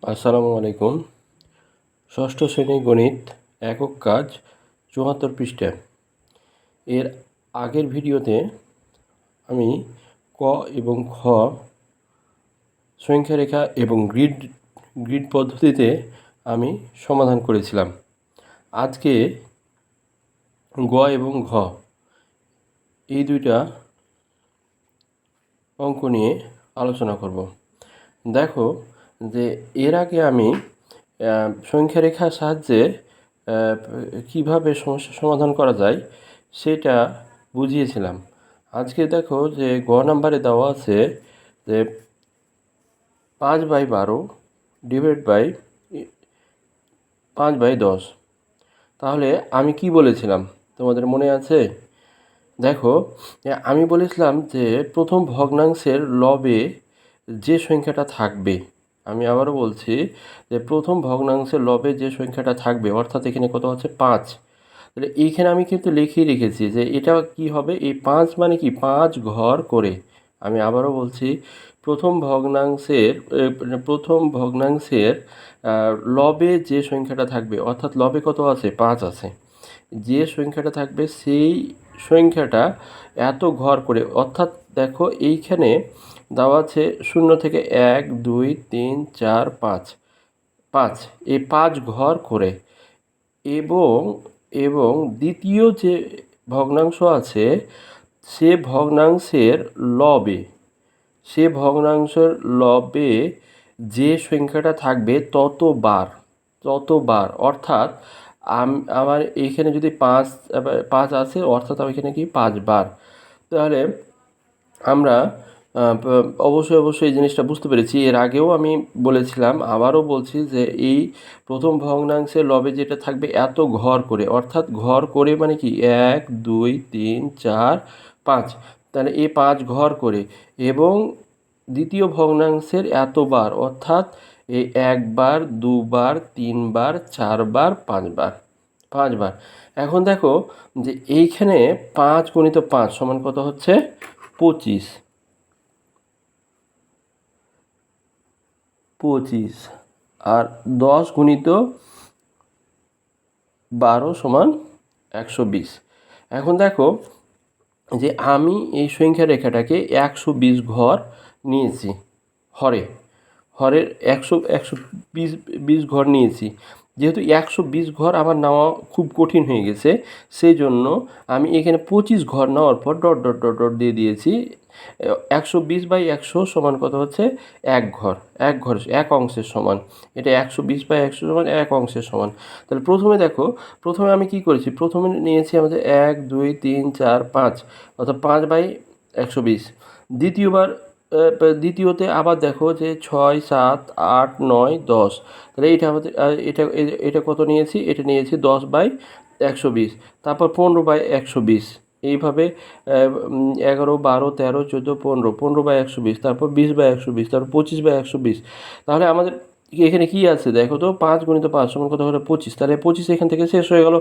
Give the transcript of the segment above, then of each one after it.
আসসালামু আলাইকুম। ষষ্ঠ শ্রেণী গণিত একক কাজ ৭৪ পৃষ্ঠা। এর আগের ভিডিওতে আমি ক এবং খ সংখ্যা রেখা এবং গ্রিড পদ্ধতিতে আমি সমাধান করেছিলাম। আজকে গ এবং ঘ এই দুইটা অঙ্ক নিয়ে আলোচনা করব। দেখো যে এর আগে আমি সংখ্যা রেখার সাহায্যে কিভাবে সমস্যা সমাধান করা যায় সেটা বুঝিয়েছিলাম। আজকে দেখো যে গ নাম্বারে দেওয়া আছে যে 5/12 ডিভাইড বাই 5/10। তাহলে আমি কি বলেছিলাম তোমাদের মনে আছে? দেখো আমি বলেছিলাম যে প্রথম ভগ্নাংশের লবে যে সংখ্যাটা থাকবে, আমি আবারও বলছি যে প্রথম ভগ্নাংশের লবে যে সংখ্যাটা থাকবে, অর্থাৎ এখানে কত হচ্ছে 5। তাহলে এইখানে আমি কিন্তু লিখেই রেখেছি যে এটা কি হবে, এই 5 মানে কি 5 ঘর করে। আমি আবারও বলছি প্রথম ভগ্নাংশের লবে যে সংখ্যাটা থাকবে, অর্থাৎ লবে কত আছে 5 আছে, যে সংখ্যাটা থাকবে সেই সংখ্যাটা এত ঘর করে। অর্থাৎ দেখো এইখানে দেওয়া আছে 0 থেকে 1 2 3 4 5, এই 5 ঘর করে। এবং এবং দ্বিতীয় যে ভগ্নাংশ আছে সে ভগ্নাংশের লবে যে সংখ্যাটা থাকবে ততবার, অর্থাৎ আমার এইখানে যদি 5 আছে, অর্থাৎ এখানে কি 5 বার। তাহলে আমরা অবশ্যই এই জিনিসটা বুঝতে পেরেছি। এর আগেও আমি বলেছিলাম, আবারও বলছি যে এই প্রথম ভগ্নাংশের লবে যেটা থাকবে এত ঘর করে, অর্থাৎ ঘর করে মানে কি 1 2 3 4 5, তাহলে এই 5 ঘর করে। এবং দ্বিতীয় ভগ্নাংশের এতবার, অর্থাৎ এই 1 বার 2 বার 3 বার 4 বার 5 বার। এখন দেখো যে এইখানে 5 গুণিত 5 সমান কত হচ্ছে 25, আর 10 গুণিত 12 সমান 120। এখন দেখো যে আমি এই সংখ্যা রেখাটাকে 120 ঘর নিয়েছি, হরের 120 ঘর নিয়েছি। যেহেতু 120 ঘর আমার নেওয়া খুব কঠিন হয়ে গেছে, সেই জন্য আমি এখানে 25 ঘর নেওয়ার পর ডট ডট ডট ডট দিয়ে দিয়েছি। 120/100 সমান কত হচ্ছে 1 ঘর, এক অংশের সমান। এটা 120/100 সমান 1 অংশের সমান। তাহলে প্রথমে আমি কি করেছি, প্রথমে নিয়েছি আমাদের 1 2 3 4 5, অর্থাৎ 5/120। দ্বিতীয়তে আবার দেখো যে 6 7 8 9 10। তাহলে এটা আমাদের এটা কত নিয়েছি, এটা নিয়েছি 10/120। তারপর 15/120, এইভাবে 11 12 13 14 15, 15/120, তারপর 20/120, তারপর 25/120। তাহলে আমাদের এখানে কি আছে দেখো তো, 5 গুণিত 5 সমান কত হলো 25। তাহলে 25 এখান থেকে শেষ হয়ে গেল।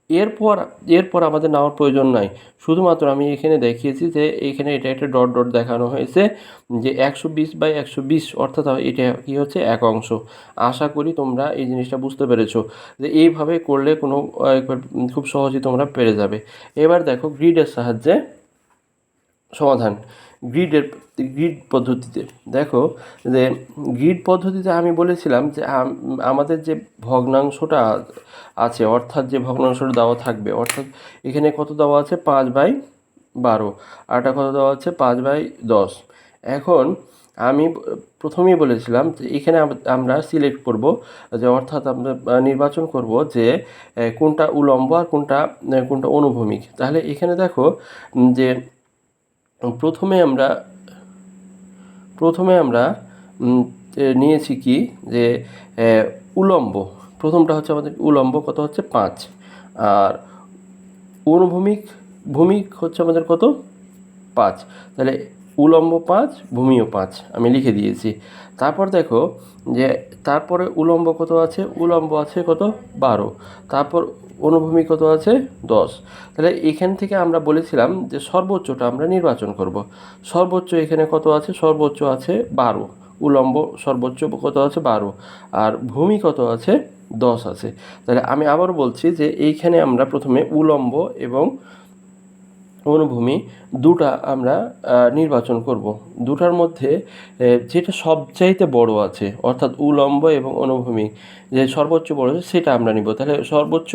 এরপর আমাদের নেওয়ার প্রয়োজন নাই। শুধুমাত্র আমি এখানে দেখিয়েছি যে এইখানে এটা একটা ডট ডট দেখানো হয়েছে যে 120/120, অর্থাৎ এটা কি হচ্ছে এক অংশ। আশা করি তোমরা এই জিনিসটা বুঝতে পেরেছো যে এইভাবে করলে খুব সহজেই তোমরা পেরে যাবে। এবার দেখো গ্রিডের সাহায্যে সমাধান। গ্রিড পদ্ধতিতে দেখো যে গ্রিড পদ্ধতিতে আমি বলেছিলাম যে আমাদের যে ভগ্নাংশটা আছে, অর্থাৎ যে ভগ্নাংশটা দেওয়া থাকবে, অর্থাৎ এখানে কত দেওয়া আছে 5/12, আর একটা কত দেওয়া আছে 5/10। এখন আমি প্রথমেই বলেছিলাম যে এখানে আমরা সিলেক্ট করব, যে অর্থাৎ আমরা নির্বাচন করব যে কোনটা উলম্ব আর কোনটা অনুভূমিক। তাহলে এখানে দেখো যে প্রথমে আমরা নিয়েছি কি যে উলম্ব। প্রথমটা হচ্ছে আমাদের উলম্ব, কত হচ্ছে 5, আর ভূমিক হচ্ছে আমাদের কত 5। তাহলে উলম্ব 5 ভূমিও 5 আমি লিখে দিয়েছি। তারপর দেখো যে তারপরে উলম্ব কত আছে, উলম্ব আছে কত 12, তারপর অনুভূমিক কত আছে 10। তাহলে এখান থেকে আমরা বলেছিলাম যে সর্বোচ্চটা আমরা নির্বাচন করব। সর্বোচ্চ এখানে কত আছে, সর্বোচ্চ আছে 12, উলম্ব সর্বোচ্চ কত আছে 12, আর ভূমি কত আছে 10 আছে। তাহলে আমি আবার বলছি যে এইখানে আমরা প্রথমে উলম্ব এবং অনুভূমি দুটা আমরা নির্বাচন করব। দুটার মধ্যে যেটা সবচাইতে বড় আছে, অর্থাৎ উলম্ব এবং অনুভূমি যে সর্বোচ্চ বড় আছে সেটা আমরা নিব। তাহলে সর্বোচ্চ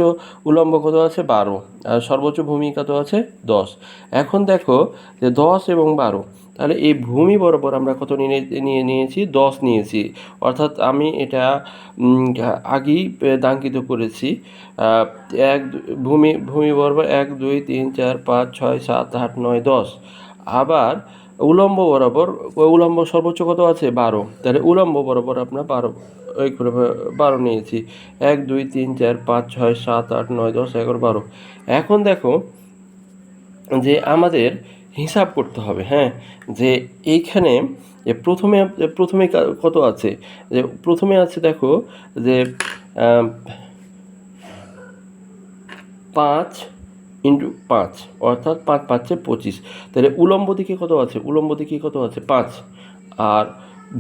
উলম্ব কত আছে 12, আর সর্বোচ্চ ভূমি কত আছে 10। এখন দেখো যে 10 এবং 12, তাহলে এই ভূমি বরাবর আমরা কত নিয়েছি 10 নিয়েছি, অর্থাৎ আমি এটা আগেই দাঙ্কিত করেছি। এক ভূমি বরাবর 1 2 3 4 5 6 7 8 9 10। আবার উলম্ব বরাবর, উলম্ব সর্বোচ্চ কত আছে 12, তাহলে উলম্ব বরাবর আপনার 12 ওই করে 12 নিয়েছি। 1 2 3 4 5 6 7 8 9 10 11 12। এখন দেখো যে আমাদের হিসাব করতে হবে, হ্যাঁ, যে এইখানে প্রথমে কত আছে, যে প্রথমে আছে দেখো যে 5 × 5, অর্থাৎ 5 5 25। তাহলে উলম্ব দিকে কত আছে, উলম্ব দিকে কত আছে 5, আর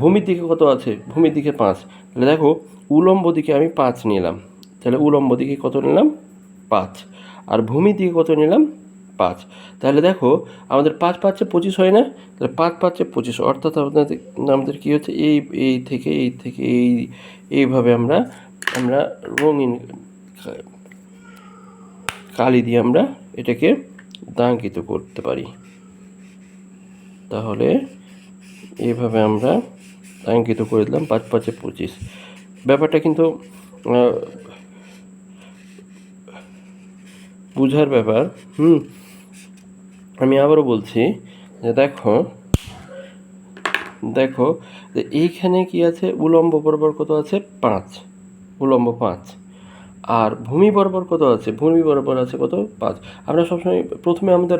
ভূমির দিকে কত আছে, ভূমির দিকে 5। তাহলে দেখো উলম্ব দিকে আমি 5 নিলাম, তাহলে উলম্ব দিকে কত নিলাম 5, আর ভূমির দিকে কত নিলাম 5। তাহলে দেখো আমাদের 5 5 25 হয় না, তাহলে 5 5 25, অর্থাৎ আমাদের কী হচ্ছে এই থেকে এইভাবে আমরা রঙিন কালি দিয়ে আমরা এটাকে দাঙ্কিত করতে পারি। তাহলে এইভাবে আমরা দাঙ্কিত করে দিলাম 5 5 25। ব্যাপারটা কিন্তু বুঝার ব্যাপার। আমি আবারও বলছি যে দেখো যে এইখানে কি আছে, উলম্ব বরাবর কত আছে 5, উলম্ব 5, আর ভূমি বরাবর কত আছে, ভূমি বরাবর আছে কত 5। আমরা সবসময় প্রথমে আমাদের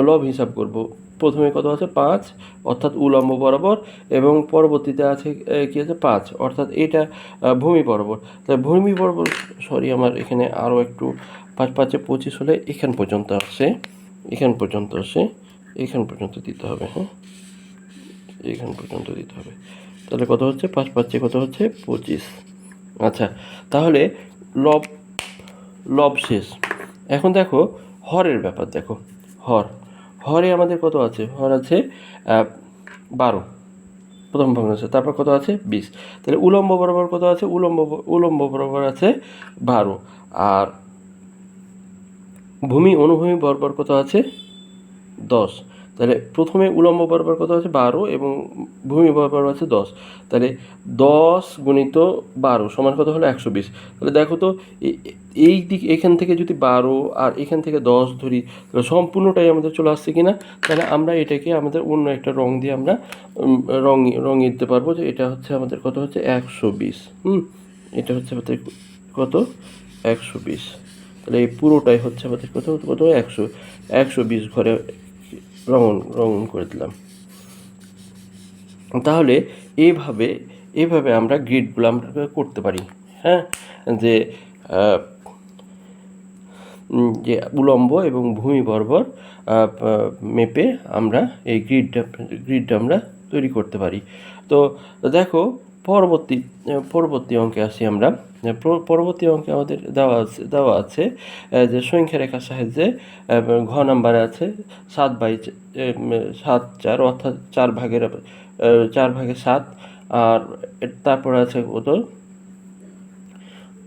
লব হিসাব করব। প্রথমে কত আছে 5, অর্থাৎ উলম্ব বরাবর, এবং পরবর্তীতে আছে কি আছে 5, অর্থাৎ এটা ভূমি বরাবর। তাহলে ভূমি বরাবর, সরি আমার এখানে আরও একটু 5 5 25 হলে এখান পর্যন্ত আসে, এখান পর্যন্ত দিতে হবে, হ্যাঁ, এখান পর্যন্ত দিতে হবে। তাহলে কত হচ্ছে 5 5 কত হচ্ছে 25। আচ্ছা, তাহলে লব শেষ। এখন দেখো হরের ব্যাপার, দেখো হরে আমাদের কত আছে, হর আছে 12 প্রথম ভগ্নাংশ, তারপর কত আছে 20। তাহলে উলম্ব বরাবর কত আছে, উলম্ব বরাবর আছে 12, আর অনুভূমি বরাবর কত আছে 10। তাহলে প্রথমে উলম্ব বরাবর কত আছে 12 এবং ভূমি বরাবর আছে 10। তাহলে 10 গুণিত 12 সমান কত হলো 120। তাহলে দেখো তো এই দিক এখান থেকে যদি 12 আর এখান থেকে 10 ধরি, তাহলে সম্পূর্ণটাই আমাদের চলে আসছে কিনা। তাহলে আমরা এটাকে আমাদের অন্য একটা রং দিয়ে আমরা রঙিয়ে দিতে পারবো যে এটা হচ্ছে আমাদের কত হচ্ছে 120। এটা হচ্ছে আমাদের কত 120। তাহলে এই পুরোটাই হচ্ছে আমাদের কত 120 ঘরে রঙন করে দিলাম। তাহলে এইভাবে আমরা গ্রিডগুলো আমরা করতে পারি, হ্যাঁ, যে উলম্ব এবং ভূমি বরাবর মেপে আমরা এই গ্রিডটা আমরা তৈরি করতে পারি। তো দেখো পরবর্তী অঙ্কে আসি আমরা। পরবর্তী অঙ্কে আমাদের দেওয়া আছে যে সংখ্যা রেখার সাহায্যে ঘ নাম্বারে আছে 7/7 4, অর্থাৎ 4 ভাগের 7, আর তারপরে আছে কত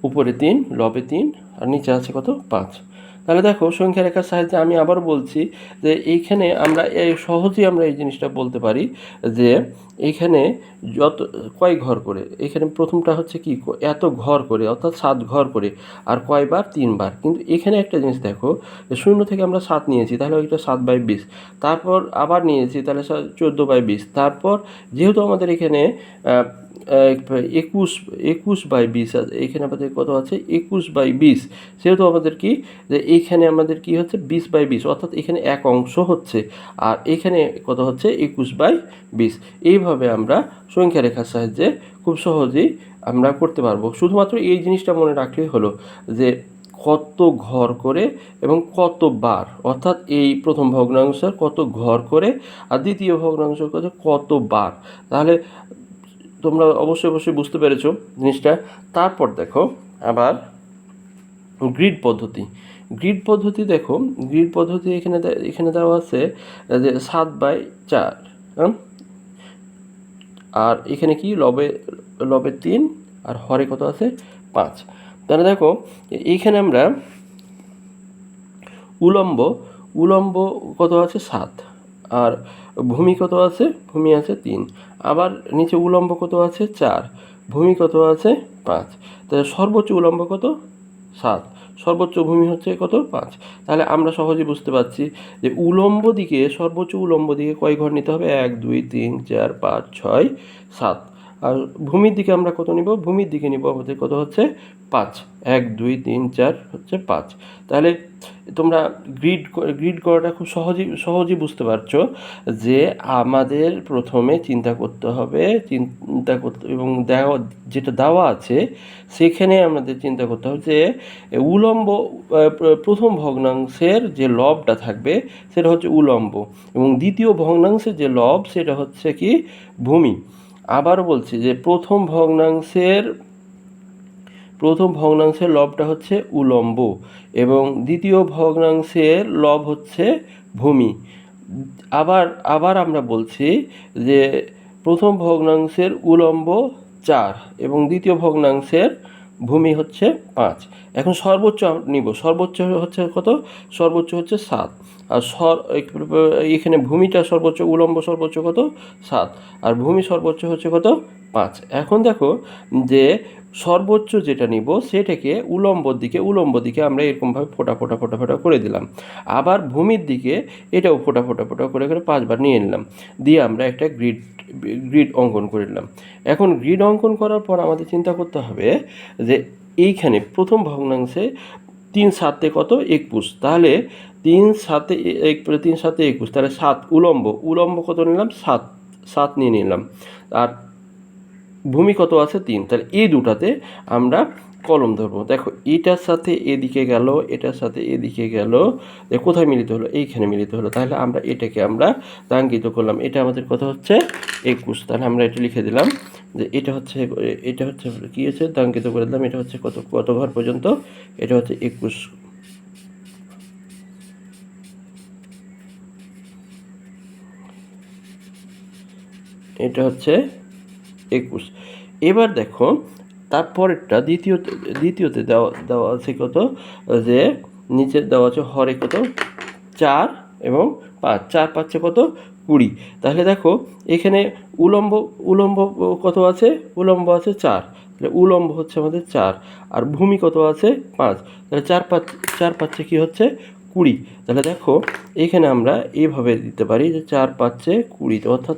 উপরে 3, লবে 3, আর নিচে আছে কত 5। তাহলে দেখো সংখ্যা রেখার সাহায্যে আমি আবার বলছি যে এইখানে আমরা সহজেই আমরা এই জিনিসটা বলতে পারি যে এইখানে কয় ঘর করে, এখানে প্রথমটা হচ্ছে কি এত ঘর করে, অর্থাৎ 7 ঘর করে, আর কয়বার 3 বার। কিন্তু এখানে একটা জিনিস দেখো, 0 থেকে আমরা 7 নিয়েছি, তাহলে ওইটা 7/20, তারপর আবার নিয়েছি তাহলে 14/20, তারপর যেহেতু আমাদের এখানে 21/20 আছে, এখানে আমাদের কত আছে 21/20, সেহেতু আমাদের কি যে এইখানে আমাদের কি হচ্ছে 20/20, অর্থাৎ এখানে এক অংশ হচ্ছে, আর এখানে কত হচ্ছে 21/20। এইভাবে আমরা সংখ্যা রেখার সাহায্যে খুব সহজেই আমরা করতে পারবো। শুধুমাত্র এই জিনিসটা মনে রাখলেই হলো যে কত ঘর করে এবং কতবার, অর্থাৎ এই প্রথম ভগ্নাংশের কত ঘর করে আর দ্বিতীয় ভগ্নাংশ কতবার। তাহলে তোমরা অবশ্যই বুঝতে পেরেছো জিনিসটা। তারপর দেখো আবার গ্রিড পদ্ধতি দেখো, গ্রিড পদ্ধতি এখানে দেওয়া আছে যে 7/4, আর এখানে কি লবে 3 আর হরে কত আছে 5। তাহলে দেখো এইখানে আমরা উলম্ব কত আছে 7, আর ভূমি কত আছে, ভূমি আছে 3, আবার নিচে উলম্ব কত আছে 4, ভূমি কত আছে 5। তাহলে সর্বোচ্চ উলম্ব কত 7, সর্বোচ্চ ভূমি হচ্ছে কত 5। তাহলে আমরা সহজেই বুঝতে পারছি যে সর্বোচ্চ উলম্ব দিকে কয় ঘর নিতে হবে, 1 2 3 4 5 6 7। আর ভূমির দিকে আমরা কত নিব, ভূমির দিকে নিব আমাদের কত হচ্ছে 5, 1 2 3 4 হচ্ছে 5। তাহলে তোমরা গ্রিড করাটা খুব সহজেই বুঝতে পারছো যে আমাদের প্রথমে চিন্তা করতে হবে, এবং যেটা দেওয়া আছে সেখানে আমাদের চিন্তা করতে হবে যে উলম্ব প্রথম ভগ্নাংশের যে লবটা থাকবে সেটা হচ্ছে উলম্ব, এবং দ্বিতীয় ভগ্নাংশের যে লব সেটা হচ্ছে কি ভূমি। আবার বলছি যে প্রথম ভগ্নাংশের লবটা হচ্ছে উলম্ব এবং দ্বিতীয় ভগ্নাংশের লব হচ্ছে ভূমি। আবার আমরা বলছি যে প্রথম ভগ্নাংশের উলম্ব 4 এবং দ্বিতীয় ভগ্নাংশের ভূমি হচ্ছে 5। এখন সর্বোচ্চ নিব, সর্বোচ্চ হচ্ছে কত, সর্বোচ্চ হচ্ছে 7, আর এখানে ভূমিটা সর্বোচ্চ, উলম্ব সর্বোচ্চ কত 7, আর ভূমি সর্বোচ্চ হচ্ছে কত 5। এখন দেখো যে সর্বোচ্চ যেটা নিব সেটাকে উলম্ব দিকে আমরা এরকমভাবে ফোটা করে দিলাম, আবার ভূমির দিকে এটাও ফোটা করে 5বার নিয়ে নিলাম, দিয়ে আমরা একটা গ্রিড অঙ্কন করে নিলাম। এখন গ্রিড অঙ্কন করার পর আমাদের চিন্তা করতে হবে যে এইখানে প্রথম ভগ্নাংশে 3 7 কত 21, তাহলে 3 7 21, তাহলে 7 উলম্ব কত নিলাম 7 নিয়ে নিলাম, আর ভূমি কত আছে 3। তাহলে এই দুটাতে আমরা কলম ধরবো। দেখো এটার সাথে এদিকে গেল, এটার সাথে এদিকে গেল, কোথায় মিলিত হলো, এইখানে মিলিত হলো। তাহলে আমরা এটাকে দাঙ্কিত করলাম, এটা আমাদের কত হচ্ছে 21। তাহলে আমরা এটা লিখে দিলাম যে এটা হচ্ছে কি হচ্ছে দাঙ্কিত করে দিলাম, এটা হচ্ছে কত ঘর পর্যন্ত, এটা হচ্ছে 21। এটা হচ্ছে 21। এবার দেখো তারপরেরটা দ্বিতীয়তে দেওয়া আছে কত, যে নিচে দেওয়া আছে হরে কত 4 এবং 5, 4 5 কত 20। তাহলে দেখো এখানে উলম্ব কত আছে, উলম্ব আছে 4, তাহলে উলম্ব হচ্ছে আমাদের 4, আর ভূমি কত আছে 5, তাহলে 4 5 কি হচ্ছে 20। তাহলে দেখো এখানে আমরা এইভাবে দিতে পারি যে 4 5 20, অর্থাৎ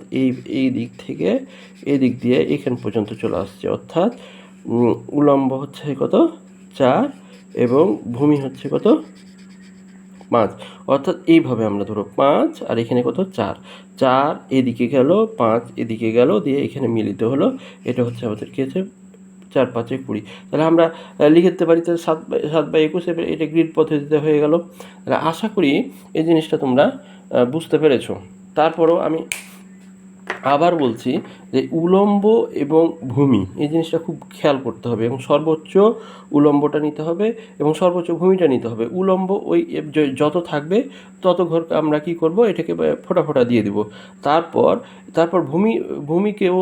এই দিক থেকে এই দিক দিয়ে এখান পর্যন্ত চলে আসছে, অর্থাৎ উলম্ব হচ্ছে কত 4 এবং ভূমি হচ্ছে কত 5। অর্থাৎ এইভাবে আমরা ধরো 5 আর এখানে কত 4 এদিকে গেল, 5 এদিকে গেল, দিয়ে এখানে মিলিত হলো, এটা হচ্ছে আমাদের কি আছে 4 5 20। তাহলে আমরা লিখে দিতে পারি তাহলে 7/21, এটা গ্রিড পদ্ধতিতে হয়ে গেল। তাহলে আশা করি এই জিনিসটা তোমরা বুঝতে পেরেছো। তারপরও আমি আবার বলছি যে উলম্ব এবং ভূমি এই জিনিসটা খুব খেয়াল করতে হবে, এবং সর্বোচ্চ উলম্বটা নিতে হবে এবং সর্বোচ্চ ভূমিটা নিতে হবে। উলম্ব ওই যত থাকবে তত ঘর আমরা কি করব, এটাকে ফোটা দিয়ে দিব। তারপর ভূমিকেও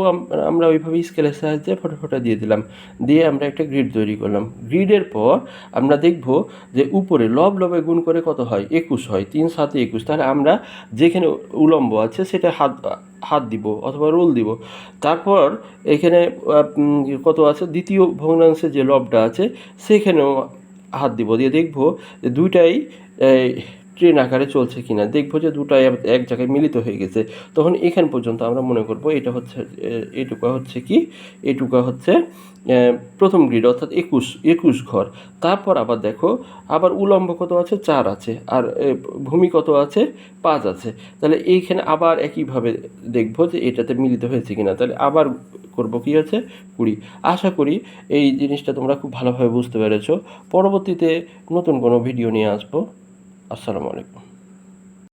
আমরা ওইভাবে স্কেলের সাহায্যে ফোটা দিয়ে দিলাম, দিয়ে আমরা একটা গ্রিড তৈরি করলাম। গ্রিডের পর আমরা দেখব যে উপরে লবে গুণ করে কত হয় 21 হয়, 3 7 21। তাহলে আমরা যেখানে উলম্ব আছে সেটা হাত দিব অথবা রোল দিব। তারপর এখানে কত আছে দ্বিতীয় ভগ্নাংশে যে লবটা আছে সেখানেও হাত দিব, দিয়ে দেখব যে দুইটাই ট্রেন আকারে চলছে কিনা, দেখবো যে দুটাই এক জায়গায় মিলিত হয়ে গেছে। তখন এখান পর্যন্ত আমরা মনে করব এটা হচ্ছে এটুকা হচ্ছে প্রথম গ্রিড, অর্থাৎ 21 ঘর। তারপর আবার দেখো আবার উলম্ব কত আছে 4 আছে, আর ভূমি কত আছে 5 আছে। তাহলে এইখানে আবার একইভাবে দেখবো যে এটাতে মিলিত হয়েছে কিনা, তাহলে আবার করব কি আছে 20। আশা করি এই জিনিসটা তোমরা খুব ভালোভাবে বুঝতে পেরেছো। পরবর্তীতে নতুন কোনো ভিডিও নিয়ে আসবো। আসসালামু আলাইকুম।